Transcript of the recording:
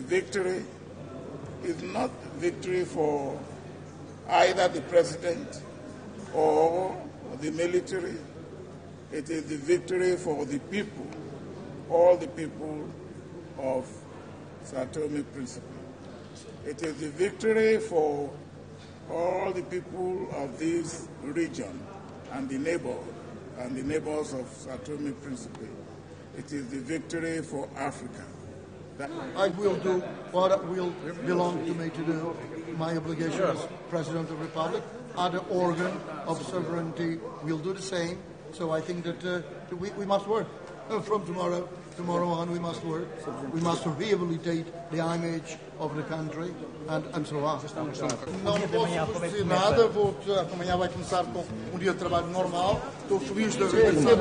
victory is not victory for either the president or the military. It is the victory for the people, all the people of Sao Tome Principe. It is the victory for all the people of this region and the neighbors of Sao Tome Principe. It is the victory for Africa. I will do what will belong to me to do. My obligation as President of the Republic. Other organ of sovereignty will do the same. So I think that we must work. From tomorrow on we must work. We must rehabilitate the image of the country and so on. Não posso dizer nada, amanhã vai começar com um dia de trabalho normal. Estou feliz de agradecer.